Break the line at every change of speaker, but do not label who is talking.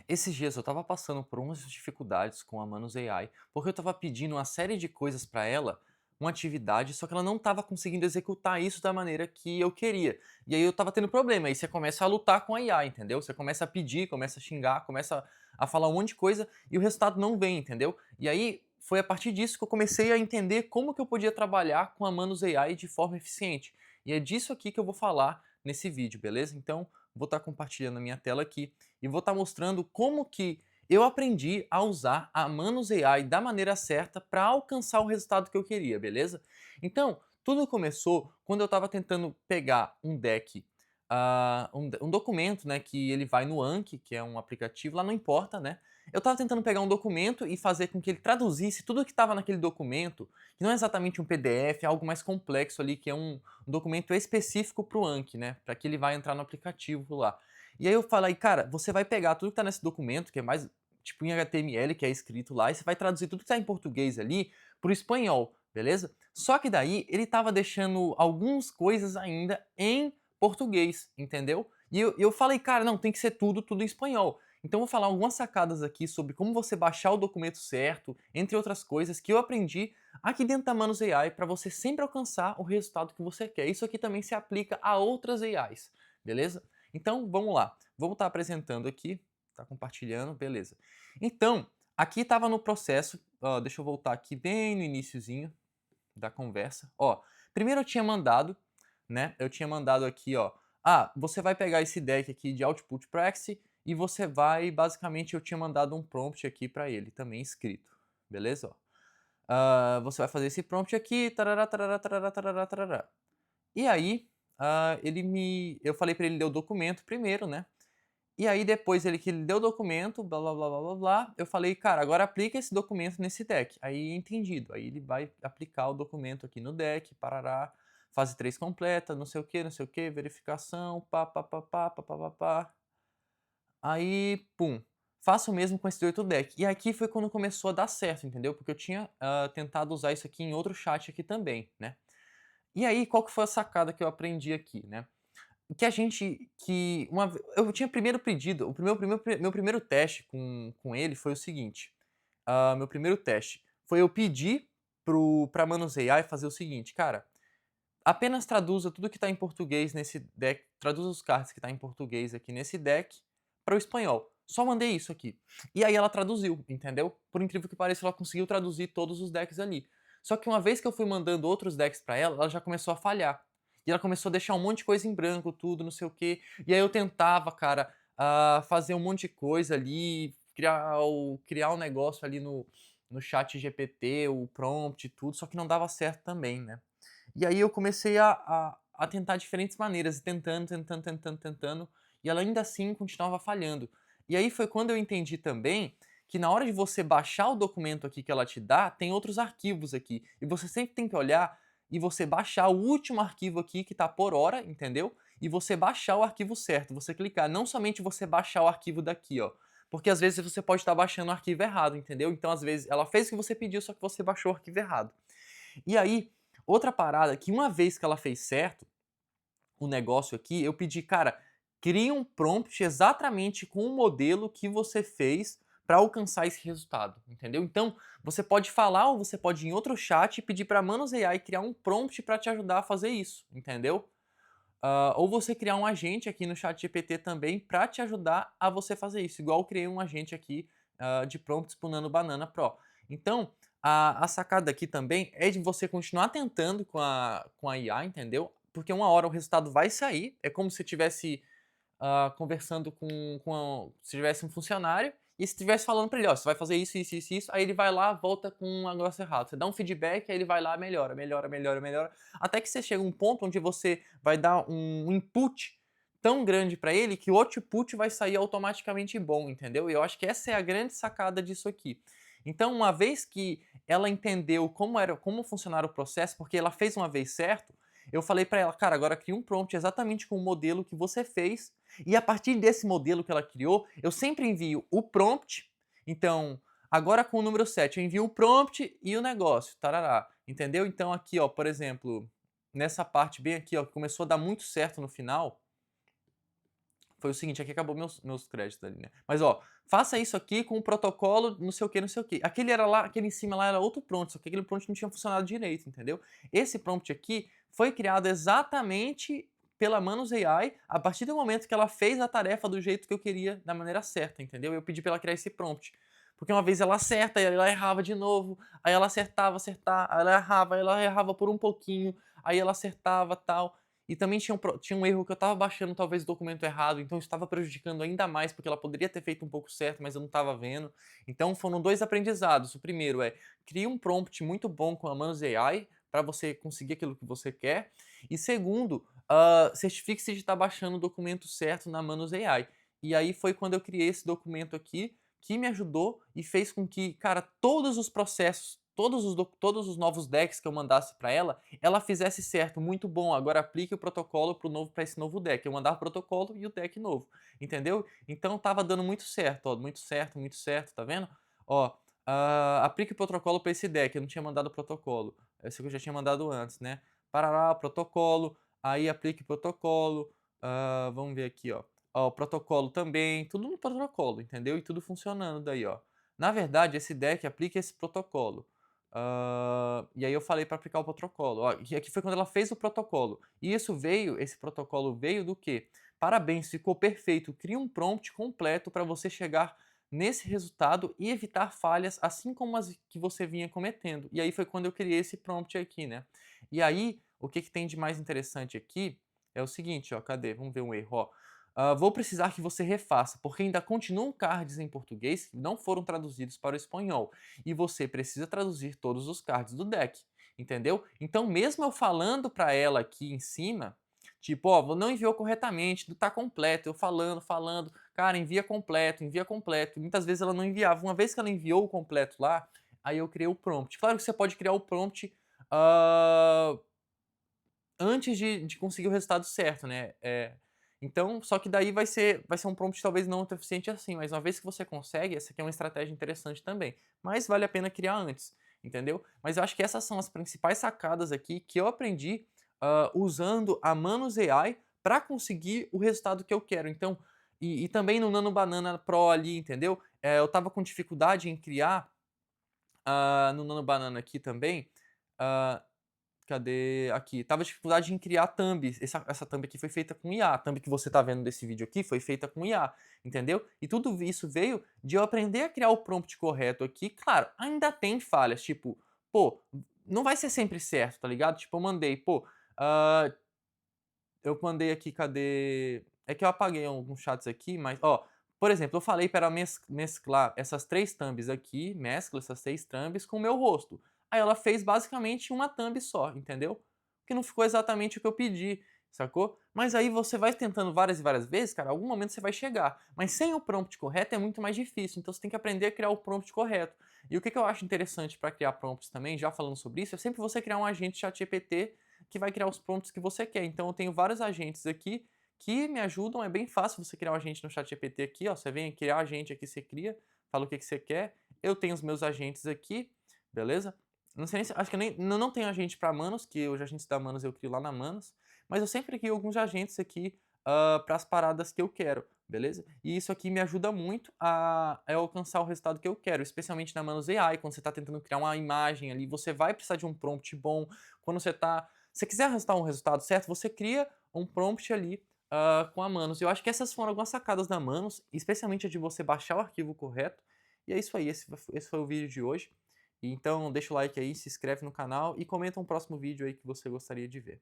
Esses dias eu estava passando por umas dificuldades com a Manus AI, porque eu estava pedindo uma série de coisas para ela, uma atividade, só que ela não estava conseguindo executar isso da maneira que eu queria. E aí eu estava tendo problema, aí você começa a lutar com a IA, entendeu? Você começa a pedir, começa a xingar, começa a falar um monte de coisa e o resultado não vem, entendeu? E aí foi a partir disso que eu comecei a entender como que eu podia trabalhar com a Manus AI de forma eficiente. E é disso aqui que eu vou falar nesse vídeo, beleza? Então, vou estar compartilhando a minha tela aqui e vou estar mostrando como que eu aprendi a usar a Manus AI da maneira certa para alcançar o resultado que eu queria, beleza? Então, tudo começou quando eu estava tentando pegar um deck, um documento, né, que ele vai no Anki, que é um aplicativo, lá não importa, né? Eu estava tentando pegar um documento e fazer com que ele traduzisse tudo que estava naquele documento, que não é exatamente um PDF, é algo mais complexo ali, que é um documento específico para o Anki, né? Para que ele vai entrar no aplicativo lá. E aí eu falei, cara, você vai pegar tudo que tá nesse documento, que é mais tipo em HTML, que é escrito lá, e você vai traduzir tudo que tá em português ali pro espanhol, beleza? Só que daí ele tava deixando algumas coisas ainda em português, entendeu? E eu falei, cara, não, tem que ser tudo em espanhol. Então eu vou falar algumas sacadas aqui sobre como você baixar o documento certo, entre outras coisas que eu aprendi aqui dentro da Manus AI para você sempre alcançar o resultado que você quer. Isso aqui também se aplica a outras AIs, beleza? Então, vamos lá. Vamos estar apresentando aqui. Tá compartilhando, beleza. Então, aqui estava no processo, ó, deixa eu voltar aqui bem no iniciozinho da conversa. Ó, primeiro eu tinha mandado, né? Eu tinha mandado aqui, ó. Ah, você vai pegar esse deck aqui de Output Practice e você vai, basicamente, eu tinha mandado um prompt aqui para ele, também escrito. Beleza? Ó. Você vai fazer esse prompt aqui, tarará, tarará, tarará, tarará, tarará. E aí, eu falei para ele ler o documento primeiro, né? E aí depois ele deu o documento, blá blá blá blá blá blá, eu falei, cara, agora aplica esse documento nesse deck. Aí entendido. Aí ele vai aplicar o documento aqui no deck, parará, fase 3 completa, não sei o que, verificação, pá, pá, pá, pá, pá, pá, pá, pá. Aí, pum, faço o mesmo com esse outro deck. E aqui foi quando começou a dar certo, entendeu? Porque eu tinha tentado usar isso aqui em outro chat aqui também, né? E aí, qual que foi a sacada que eu aprendi aqui, né? Que a gente que uma ve eu tinha primeiro pedido meu primeiro teste com ele foi o seguinte, meu primeiro teste foi eu pedir para Manusear e fazer o seguinte: "Cara, apenas traduza tudo que está em português nesse deck, traduza os cards que está em português aqui nesse deck para o espanhol". Só mandei isso aqui. E aí ela traduziu, entendeu? Por incrível que pareça, ela conseguiu traduzir todos os decks ali. Só que uma vez que eu fui mandando outros decks para ela, ela já começou a falhar. E ela começou a deixar um monte de coisa em branco, tudo, não sei o quê. E aí eu tentava, cara, fazer um monte de coisa ali, criar um negócio ali no chat GPT, o prompt e tudo, só que não dava certo também, né? E aí eu comecei a tentar diferentes maneiras, tentando, e ela ainda assim continuava falhando. E aí foi quando eu entendi também que na hora de você baixar o documento aqui que ela te dá, tem outros arquivos aqui. E você sempre tem que olhar e você baixar o último arquivo aqui que está por hora, entendeu? E você baixar o arquivo certo. Você clicar, não somente você baixar o arquivo daqui, ó. Porque às vezes você pode estar baixando o arquivo errado, entendeu? Então às vezes ela fez o que você pediu, só que você baixou o arquivo errado. E aí, outra parada que uma vez que ela fez certo, o negócio aqui, eu pedi, cara, crie um prompt exatamente com o modelo que você fez para alcançar esse resultado, entendeu? Então, você pode falar ou você pode ir em outro chat e pedir para Manus AI criar um prompt para te ajudar a fazer isso, entendeu? Ou você criar um agente aqui no chat GPT também para te ajudar a você fazer isso, igual eu criei um agente aqui de prompts pro Nano Banana Pro. Então, a sacada aqui também é de você continuar tentando com a IA, entendeu? Porque uma hora o resultado vai sair, é como se tivesse conversando se tivesse um funcionário e se estivesse falando para ele, ó, você vai fazer isso, isso, isso, isso, aí ele vai lá, volta com um negócio errado. Você dá um feedback, aí ele vai lá, melhora, melhora, melhora, melhora, até que você chega a um ponto onde você vai dar um input tão grande para ele que o output vai sair automaticamente bom, entendeu? E eu acho que essa é a grande sacada disso aqui. Então, uma vez que ela entendeu como funcionava o processo, porque ela fez uma vez certo, eu falei para ela, cara, agora cria um prompt exatamente com o modelo que você fez e a partir desse modelo que ela criou, eu sempre envio o prompt. Então, agora com o número 7, eu envio o prompt e o negócio, tarará, entendeu? Então aqui, ó, por exemplo, nessa parte bem aqui, ó, que começou a dar muito certo no final, foi o seguinte, aqui acabou meus créditos ali, né. Mas ó, faça isso aqui com o protocolo não sei o que, não sei o que. Aquele era lá, aquele em cima lá era outro prompt, só que aquele prompt não tinha funcionado direito, entendeu. Esse prompt aqui foi criado exatamente pela Manus AI, a partir do momento que ela fez a tarefa do jeito que eu queria, da maneira certa, entendeu. Eu pedi pra ela criar esse prompt. Porque uma vez ela acerta, aí ela errava de novo, aí ela acertava, aí ela errava por um pouquinho, aí ela acertava, tal. E também tinha um erro que eu estava baixando talvez o documento errado, então isso estava prejudicando ainda mais, porque ela poderia ter feito um pouco certo, mas eu não estava vendo. Então foram 2 aprendizados. O primeiro é, crie um prompt muito bom com a Manus AI, para você conseguir aquilo que você quer. E segundo, certifique-se de estar baixando o documento certo na Manus AI. E aí foi quando eu criei esse documento aqui, que me ajudou e fez com que, cara, todos os processos, todos os novos decks que eu mandasse para ela, ela fizesse certo, muito bom, agora aplique o protocolo para esse novo deck. Eu mandava o protocolo e o deck novo, entendeu? Então tava dando muito certo, ó, muito certo, tá vendo? Ó, aplique o protocolo para esse deck, eu não tinha mandado o protocolo, esse aqui eu já tinha mandado antes, né? Parará, protocolo, aí aplique o protocolo, vamos ver aqui, ó. Ó, o protocolo também, tudo no protocolo, entendeu? E tudo funcionando daí, ó. Na verdade, esse deck aplica esse protocolo. E aí eu falei para aplicar o protocolo. Ó, aqui foi quando ela fez o protocolo. E esse protocolo veio do quê? Parabéns, ficou perfeito. Cria um prompt completo para você chegar nesse resultado e evitar falhas, assim como as que você vinha cometendo. E aí foi quando eu criei esse prompt aqui, né? E aí, o que tem de mais interessante aqui é o seguinte, ó, cadê? Vamos ver um erro, ó. Vou precisar que você refaça, porque ainda continuam cards em português que não foram traduzidos para o espanhol. E você precisa traduzir todos os cards do deck, entendeu? Então, mesmo eu falando para ela aqui em cima, tipo, ó, não enviou corretamente, não tá completo, eu falando, cara, envia completo, envia completo. Muitas vezes ela não enviava. Uma vez que ela enviou o completo lá, aí eu criei o prompt. Claro que você pode criar o prompt antes de conseguir o resultado certo, né? Então, só que daí vai ser um prompt talvez não tão eficiente assim, mas uma vez que você consegue, essa aqui é uma estratégia interessante também. Mas vale a pena criar antes, entendeu? Mas eu acho que essas são as principais sacadas aqui que eu aprendi usando a Manus AI para conseguir o resultado que eu quero. Então, e também no Nano Banana Pro ali, entendeu? Eu tava com dificuldade em criar no Nano Banana aqui também. ah, Cadê? Aqui. Tava dificuldade em criar thumb. Essa thumb aqui foi feita com IA. A thumb que você tá vendo desse vídeo aqui foi feita com IA, entendeu? E tudo isso veio de eu aprender a criar o prompt correto aqui. Claro, ainda tem falhas, tipo, pô, não vai ser sempre certo, tá ligado? Tipo, eu mandei, pô, ah, eu mandei aqui, cadê? É que eu apaguei alguns chats aqui, mas, ó, por exemplo, eu falei para mesclar essas 3 thumbs aqui, mescla essas 3 thumbs com o meu rosto. Aí ela fez basicamente uma thumb só, entendeu? Que não ficou exatamente o que eu pedi, sacou? Mas aí você vai tentando várias e várias vezes, cara, algum momento você vai chegar. Mas sem o prompt correto é muito mais difícil, então você tem que aprender a criar o prompt correto. E o que eu acho interessante para criar prompts também, já falando sobre isso, é sempre você criar um agente ChatGPT que vai criar os prompts que você quer. Então eu tenho vários agentes aqui que me ajudam, é bem fácil você criar um agente no ChatGPT aqui, ó, você vem criar agente aqui, você cria, fala o que você quer. Eu tenho os meus agentes aqui, beleza? Não sei nem se, acho que eu não tenho agente para Manos, que os agentes da Manos eu crio lá na Manos, mas eu sempre crio alguns agentes aqui para as paradas que eu quero, beleza? E isso aqui me ajuda muito a alcançar o resultado que eu quero, especialmente na Manos AI, quando você está tentando criar uma imagem ali, você vai precisar de um prompt bom, quando você quiser um resultado certo, você cria um prompt ali com a Manus. Eu acho que essas foram algumas sacadas da Manus, especialmente a de você baixar o arquivo correto. E é isso aí, esse foi o vídeo de hoje. Então deixa o like aí, se inscreve no canal e comenta um próximo vídeo aí que você gostaria de ver.